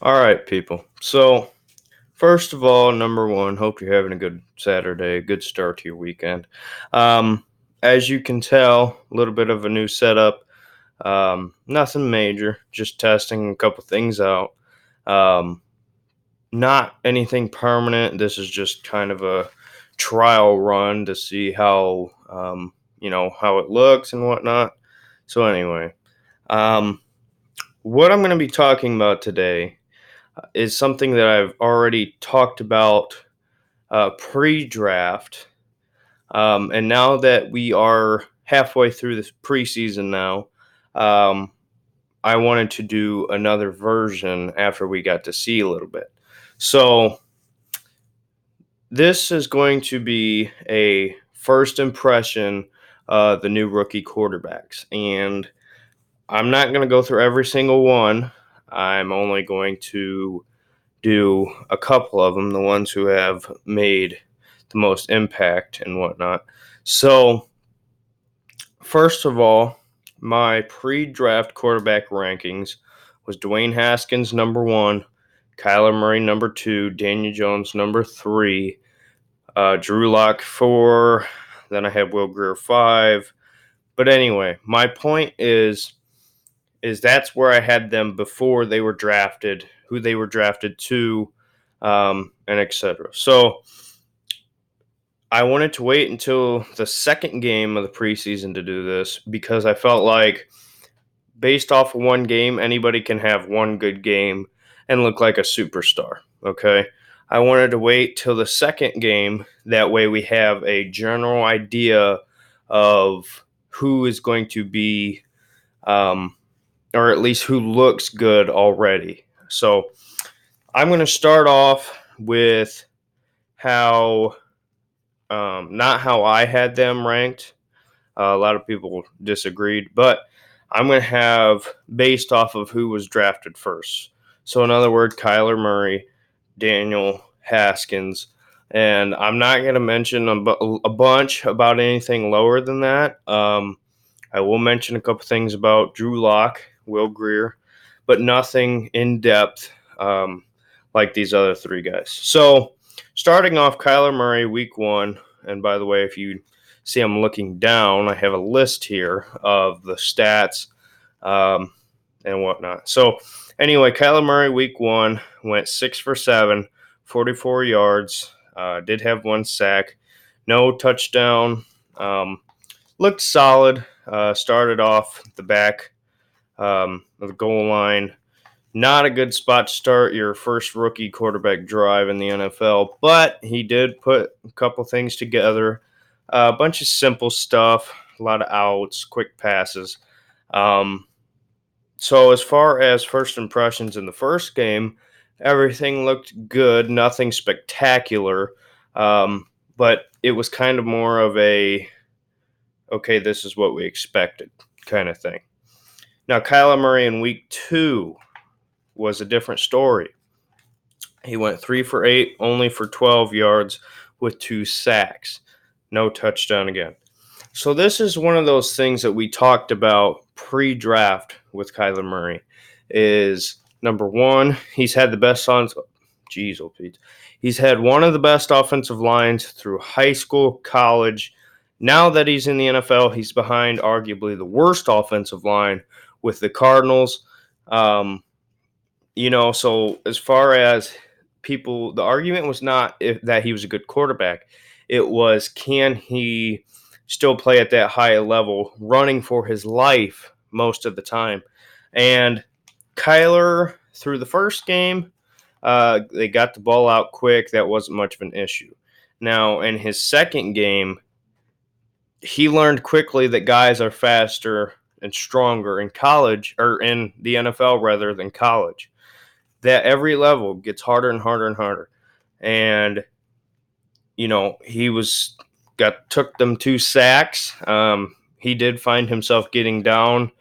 All right, people. So, first of all, number one, hope you're having a good Saturday, a good start to your weekend. Um, as you can tell, a little bit of a new setup. Nothing major, just testing a couple things out. Um, Not anything permanent. This is just kind of a trial run to see how it looks and whatnot. So, anyway, um, what I'm going to be talking about today is something that I've already talked about pre-draft, and now that we are halfway through this preseason now, um, I wanted to do another version after we got to see a little bit. So this is going to be a first impression, the new rookie quarterbacks, and I'm not going to go through every single one. I'm only going to do a couple of them, the ones who have made the most impact and whatnot. So, first of all, my pre-draft quarterback rankings was Dwayne Haskins number one, Kyler Murray number two, Daniel Jones number three, Drew Lock four. Then I had Will Greer five. But anyway, my point is that's where I had them before they were drafted, who they were drafted to, and etc. So I wanted to wait until the second game of the preseason to do this because I felt like, based off of one game, anybody can have one good game and look like a superstar. Okay. I wanted to wait till the second game. That way we have a general idea of who is going to be, um, or at least who looks good already. So I'm going to start off with how, not how I had them ranked. A lot of people disagreed, but I'm going to have based off of who was drafted first. So, in other words, Kyler Murray, Daniel Haskins, and I'm not going to mention a bunch about anything lower than that. I will mention a couple things about Drew Lock, Will Greer, but nothing in depth, like these other three guys. So, starting off, Kyler Murray, week one. And by the way, if you see I'm looking down, I have a list here of the stats, and whatnot. So, anyway, Kyler Murray, week one, went 6 for 7, 44 yards, did have one sack, no touchdown. Looked solid. Started off the back, of the goal line. Not a good spot to start your first rookie quarterback drive in the NFL, but he did put a couple things together. A bunch of simple stuff, a lot of outs, quick passes. Um, so, as far as first impressions in the first game, everything looked good, nothing spectacular, but it was kind of more of a okay, this is what we expected kind of thing. Now, Kyler Murray in week two was a different story. He went 3 for 8, only for 12 yards with two sacks. No touchdown again. So, this is one of those things that we talked about pre draft with Kyler Murray. Is number one, he's had the best on. Jeez, oh Pete. He's had one of the best offensive lines through high school, college. Now that he's in the NFL, he's behind arguably the worst offensive line with the Cardinals. Um, so as far as people, the argument was not that he was a good quarterback. It was, can he still play at that high level, running for his life most of the time? And Kyler, through the first game, they got the ball out quick. That wasn't much of an issue. Now, in his second game, he learned quickly that guys are faster and stronger in college, or in the NFL rather than college. That every level gets harder and harder and harder. And he was got took them two sacks. He did find himself getting down,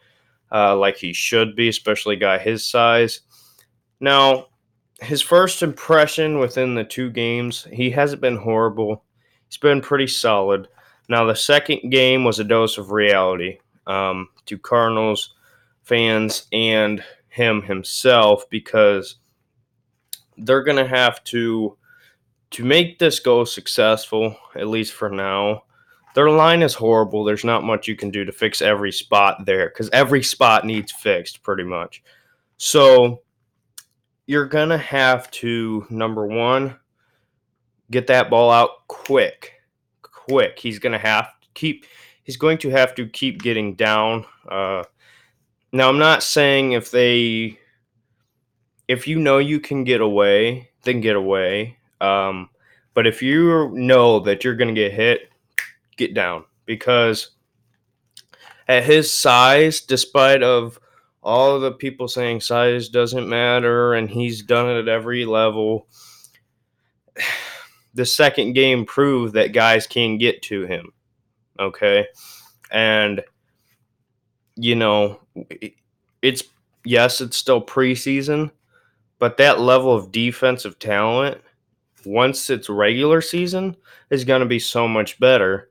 like he should be, especially a guy his size. Now, his first impression within the two games, he hasn't been horrible. He's been pretty solid. Now, the second game was a dose of reality, to Cardinals fans and him himself, because they're going to have to make this go successful, at least for now. Their line is horrible. There's not much you can do to fix every spot there because every spot needs fixed pretty much. So you're going to have to, number one, get that ball out quick. Quick. He's going to have to keep getting down. Now, I'm not saying if you know you can get away, then get away. But if you know that you're going to get hit, get down, because at his size, despite of all the people saying size doesn't matter and he's done it at every level, the second game proved that guys can get to him. Okay. And, you know, it's still preseason, but that level of defensive talent, once it's regular season, is going to be so much better.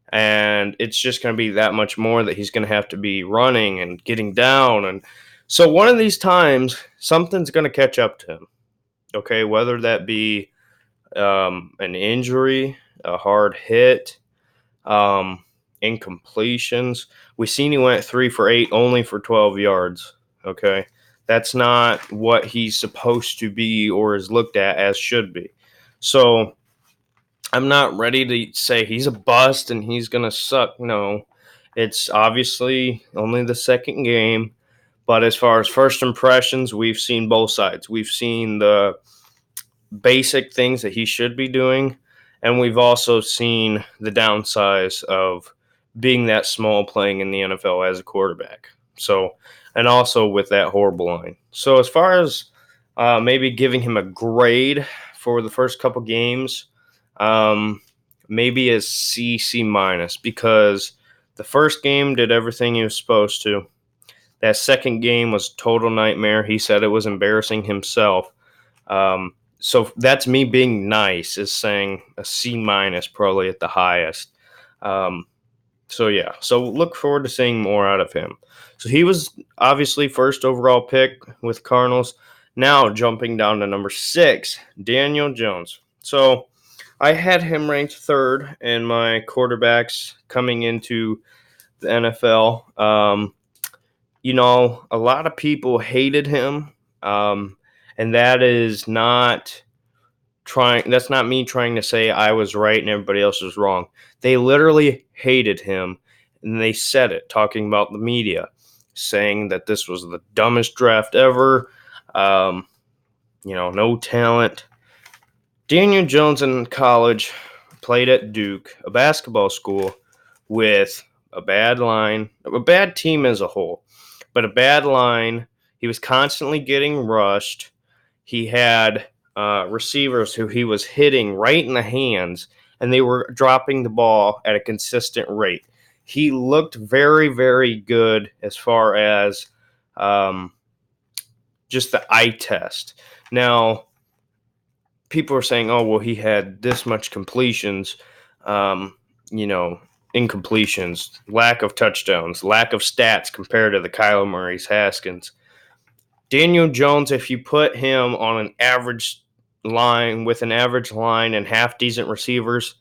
And it's just going to be that much more that he's going to have to be running and getting down. And so one of these times, something's going to catch up to him. Okay. Whether that be an injury, a hard hit, incompletions. We seen he went 3 for 8 only for 12 yards. Okay. That's not what he's supposed to be or is looked at as should be. So I'm not ready to say he's a bust and he's going to suck. No, it's obviously only the second game. But as far as first impressions, we've seen both sides. We've seen the basic things that he should be doing, and we've also seen the downsides of being that small playing in the NFL as a quarterback. So, and also with that horrible line. So, as far as maybe giving him a grade for the first couple games, maybe a C minus, because the first game did everything he was supposed to. That second game was a total nightmare. He said it was embarrassing himself. So that's me being nice, is saying a C minus probably at the highest. So look forward to seeing more out of him. So he was obviously first overall pick with Cardinals. Now jumping down to number 6, Daniel Jones. So I had him ranked third in my quarterbacks coming into the NFL. A lot of people hated him, and that is not that's not me trying to say I was right and everybody else was wrong. They literally hated him, and they said it, talking about the media, saying that this was the dumbest draft ever. No talent. Daniel Jones in college played at Duke, a basketball school with a bad line, a bad team as a whole, but a bad line. He was constantly getting rushed. He had receivers who he was hitting right in the hands, and they were dropping the ball at a consistent rate. He looked very, very good as far as just the eye test. Now, people are saying, oh, well, he had this much completions, incompletions, lack of touchdowns, lack of stats compared to the Kyler Murray's, Haskins. Daniel Jones, if you put him on an average line with an average line and half decent receivers,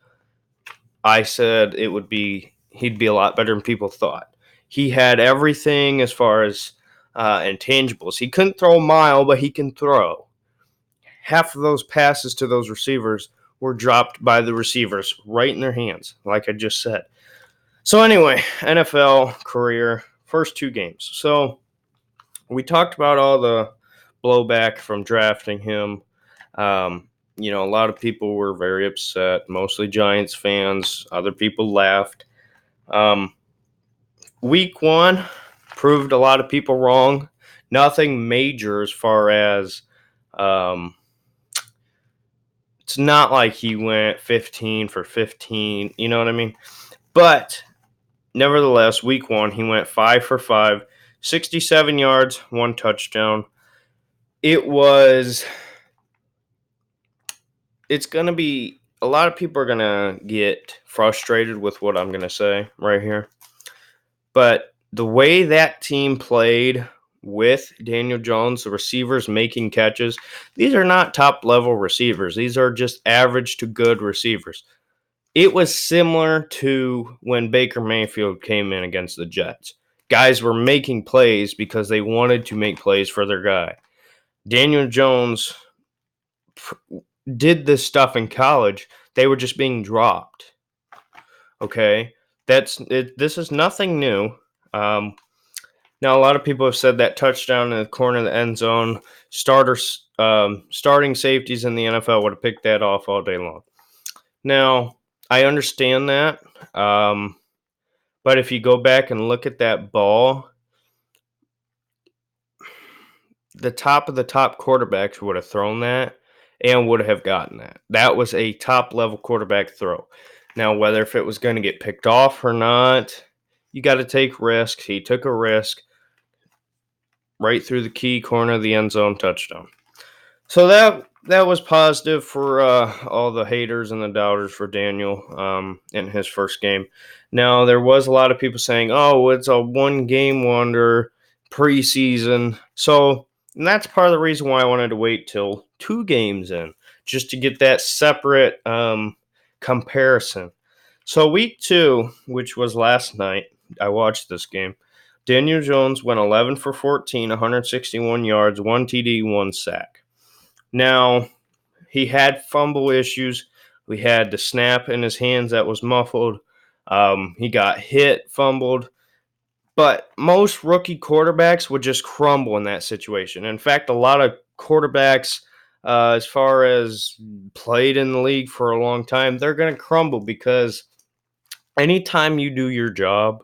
I said he'd be a lot better than people thought. He had everything as far as intangibles. He couldn't throw a mile, but he can throw. Half of those passes to those receivers were dropped by the receivers right in their hands, like I just said. So anyway, NFL career, first 2 games. So we talked about all the blowback from drafting him. A lot of people were very upset, mostly Giants fans. Other people laughed. Week 1 proved a lot of people wrong. Nothing major as far as it's not like he went 15 for 15, you know what I mean? But nevertheless, week 1, he went 5 for 5, 67 yards, 1 touchdown. It's going to be, a lot of people are going to get frustrated with what I'm going to say right here. But the way that team played with Daniel Jones, the receivers making catches, these are not top level receivers. These are just average to good receivers. It was similar to when Baker Mayfield came in against the Jets. Guys were making plays because they wanted to make plays for their guy. Daniel Jones did this stuff in college. They were just being dropped. Okay, that's it. This is nothing new. Now, a lot of people have said that touchdown in the corner of the end zone, starting safeties in the NFL would have picked that off all day long. Now, I understand that, but if you go back and look at that ball, the top of the top quarterbacks would have thrown that and would have gotten that. That was a top level quarterback throw. Now, whether if it was going to get picked off or not, you got to take risks. He took a risk right through the key corner of the end zone, touchdown. So that was positive for all the haters and the doubters for Daniel in his first game. Now, there was a lot of people saying, oh, it's a one-game wonder, preseason. So and that's part of the reason why I wanted to wait till 2 games in, just to get that separate comparison. So week 2, which was last night, I watched this game. Daniel Jones went 11 for 14, 161 yards, 1 TD, 1 sack. Now, he had fumble issues. We had the snap in his hands that was muffled. He got hit, fumbled. But most rookie quarterbacks would just crumble in that situation. In fact, a lot of quarterbacks, as far as played in the league for a long time, they're going to crumble because anytime you do your job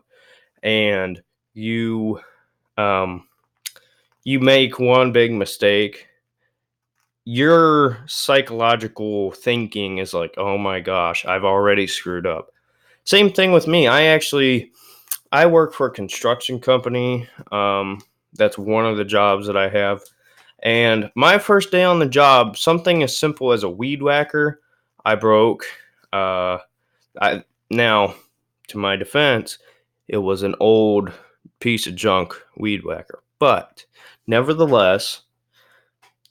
and you make one big mistake, your psychological thinking is like, oh my gosh, I've already screwed up. Same thing with me. I work for a construction company. That's one of the jobs that I have. And my first day on the job, something as simple as a weed whacker, I broke. Now, to my defense, it was an old piece of junk weed whacker. But nevertheless,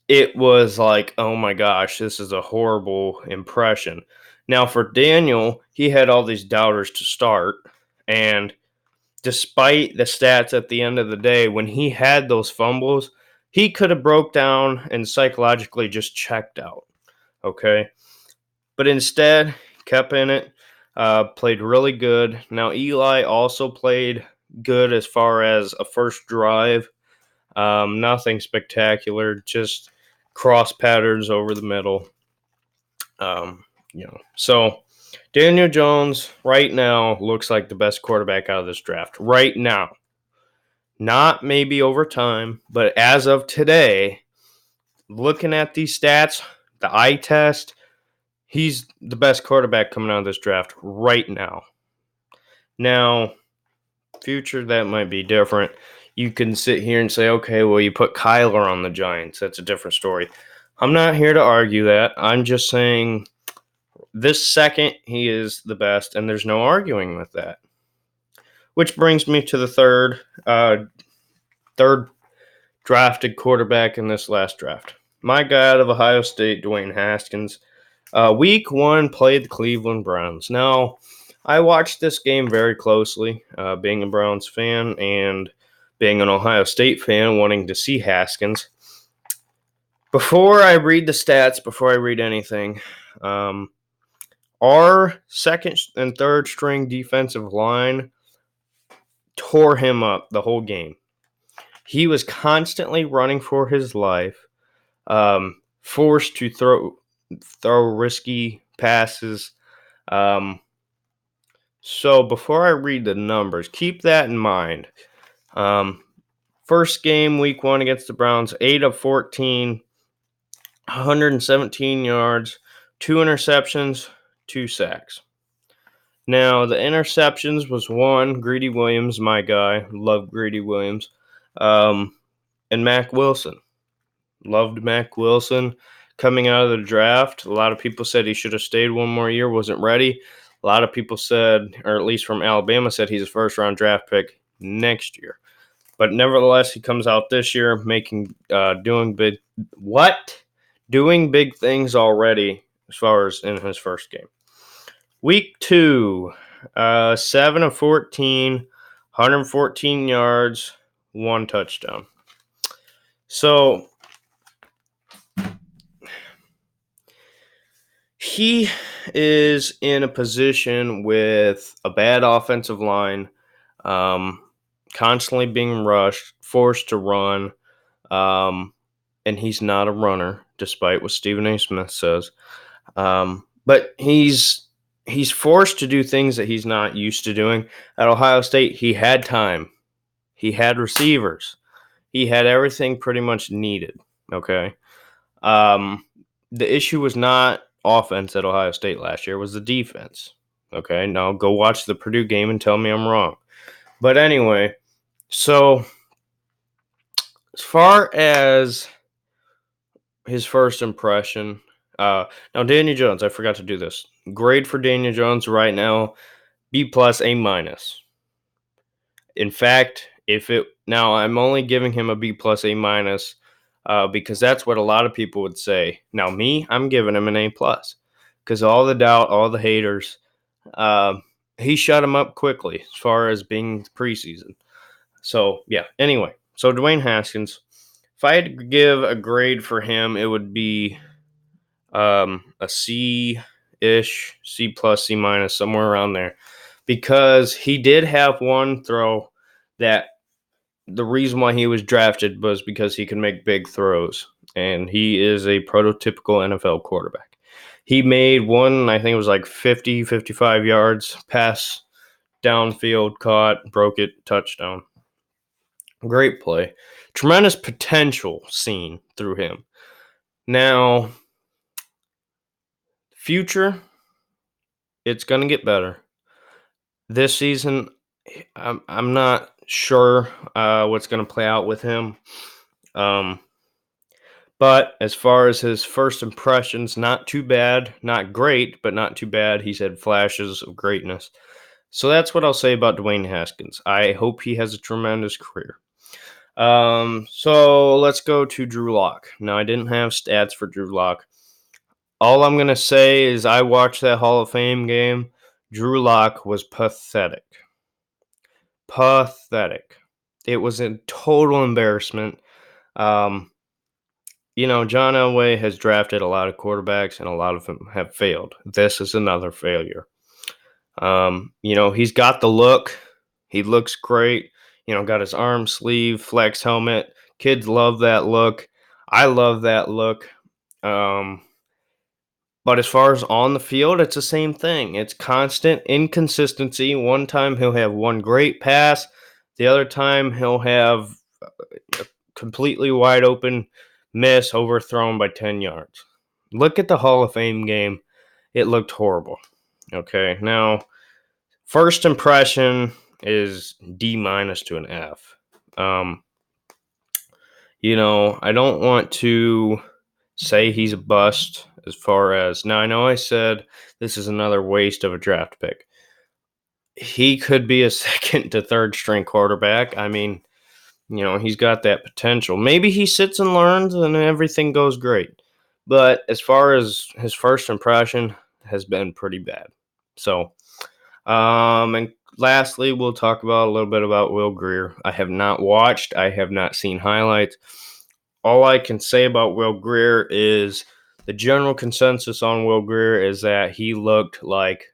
it was like, oh my gosh, this is a horrible impression. Now, for Daniel, he had all these doubters to start. And despite the stats at the end of the day, when he had those fumbles, he could have broke down and psychologically just checked out. Okay. But instead, kept in it, played really good. Now, Eli also played good as far as a first drive. Nothing spectacular, just cross patterns over the middle. So Daniel Jones right now looks like the best quarterback out of this draft. Right now. Not maybe over time, but as of today, looking at these stats, the eye test, he's the best quarterback coming out of this draft right now. Now, future, that might be different. You can sit here and say, okay, well, you put Kyler on the Giants. That's a different story. I'm not here to argue that. I'm just saying this second, he is the best, and there's no arguing with that. Which brings me to the third drafted quarterback in this last draft. My guy out of Ohio State, Dwayne Haskins. Week 1 played the Cleveland Browns. Now, I watched this game very closely, being a Browns fan and being an Ohio State fan, wanting to see Haskins. Before I read the stats, before I read anything, our second and third string defensive line tore him up the whole game. He was constantly running for his life, forced to throw risky passes. So before I read the numbers, keep that in mind. First game, week 1 against the Browns, 8 of 14, 117 yards, 2 interceptions, 2 sacks. Now, the interceptions was 1, Greedy Williams, my guy. Love Greedy Williams. And Mack Wilson. Loved Mack Wilson coming out of the draft. A lot of people said he should have stayed one more year, wasn't ready. A lot of people said, or at least from Alabama, said he's a first-round draft pick next year. But nevertheless, he comes out this year doing big things already as far as in his first game. Week 2, 7 of 14, 114 yards, 1 touchdown. So he is in a position with a bad offensive line, constantly being rushed, forced to run, and he's not a runner, despite what Stephen A. Smith says. But he's forced to do things that he's not used to doing. At Ohio State, he had time. He had receivers. He had everything pretty much needed, okay? The issue was not offense at Ohio State last year. It was the defense, okay? Now go watch the Purdue game and tell me I'm wrong. But anyway, so as far as his first impression, now Daniel Jones, I forgot to do this. Grade for Daniel Jones right now, B+, A-. In fact, now I'm only giving him a B+, A-, because that's what a lot of people would say. Now me, I'm giving him an A+, because all the doubt, all the haters, he shut him up quickly as far as being preseason. So yeah. Anyway, so Dwayne Haskins, if I had to give a grade for him, it would be a C-ish, C+, C-, somewhere around there, because he did have one throw that the reason why he was drafted was because he can make big throws, and he is a prototypical NFL quarterback. He made one, I think it was like 50, 55 yards, pass downfield, caught, broke it, touchdown. Great play. Tremendous potential seen through him. Now, future, it's going to get better. This season, I'm not sure what's going to play out with him. But as far as his first impressions, not too bad. Not great, but not too bad. He's had flashes of greatness. So that's what I'll say about Dwayne Haskins. I hope he has a tremendous career. So let's go to Drew Lock. Now, I didn't have stats for Drew Lock. All I'm going to say is I watched that Hall of Fame game. Drew Lock was pathetic. Pathetic. It was a total embarrassment. John Elway has drafted a lot of quarterbacks, and a lot of them have failed. This is another failure. He's got the look. He looks great. Got his arm sleeve, flex helmet. Kids love that look. I love that look. But as far as on the field, it's the same thing. It's constant inconsistency. One time he'll have one great pass. The other time he'll have a completely wide open miss overthrown by 10 yards. Look at the Hall of Fame game. It looked horrible. Okay, now, first impression is D- to an F. I don't want to say he's a bust as far as... Now, I know I said this is another waste of a draft pick. He could be a second to third string quarterback. I mean, he's got that potential. Maybe he sits and learns and everything goes great. But as far as his first impression has been pretty bad. So, and lastly, we'll talk about a little bit about Will Grier. I have not watched. I have not seen highlights. All I can say about Will Grier is the general consensus on Will Grier is that he looked like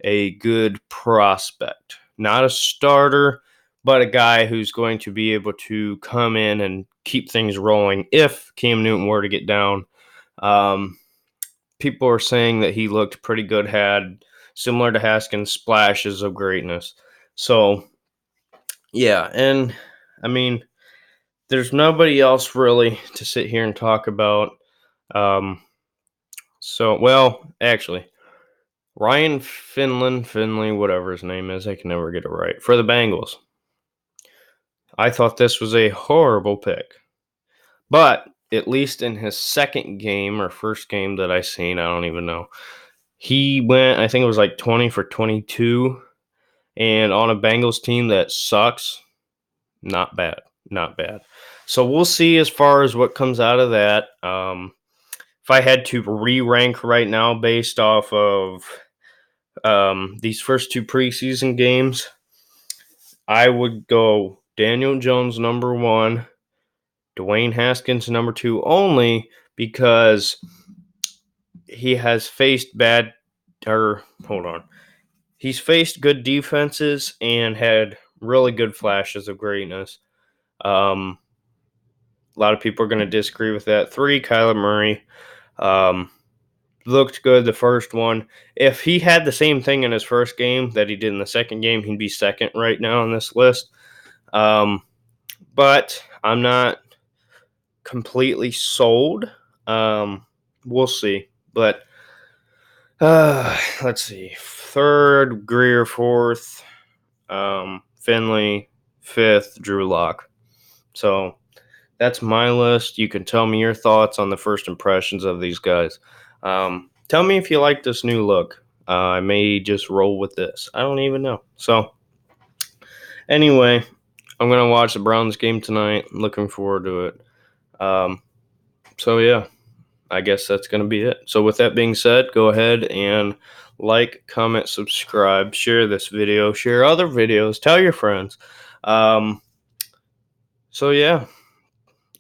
a good prospect. Not a starter, but a guy who's going to be able to come in and keep things rolling if Cam Newton were to get down. People are saying that he looked pretty good, had similar to Haskins, splashes of greatness. So, yeah, and I mean, there's nobody else really to sit here and talk about. Actually, Ryan Finley, whatever his name is, I can never get it right, for the Bengals. I thought this was a horrible pick. But at least in his second game or first game that I seen, I don't even know, he went, I think it was like 20 for 22. And on a Bengals team that sucks, Not bad. Not bad. So we'll see as far as what comes out of that. If I had to re-rank right now based off of these first two preseason games, I would go Daniel Jones number one, Dwayne Haskins number two, only because he has faced he's faced good defenses and had really good flashes of greatness. A lot of people are going to disagree with that. Three, Kyler Murray. Looked good the first one. If he had the same thing in his first game that he did in the second game, he'd be second right now on this list. But I'm not completely sold. We'll see. But let's see. Third, Greer. Fourth, Finley. Fifth, Drew Lock. So that's my list. You can tell me your thoughts on the first impressions of these guys. Tell me if you like this new look. I may just roll with this. I don't even know. So anyway, I'm going to watch the Browns game tonight. I'm looking forward to it. So yeah, I guess that's going to be it. So with that being said, go ahead and like, comment, subscribe, share this video, share other videos, tell your friends. So yeah,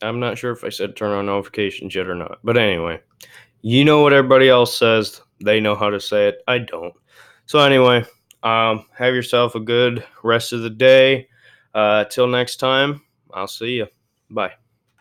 I'm not sure if I said turn on notifications yet or not. But anyway, you know what everybody else says. They know how to say it. I don't. So anyway, have yourself a good rest of the day. Till next time, I'll see you. Bye.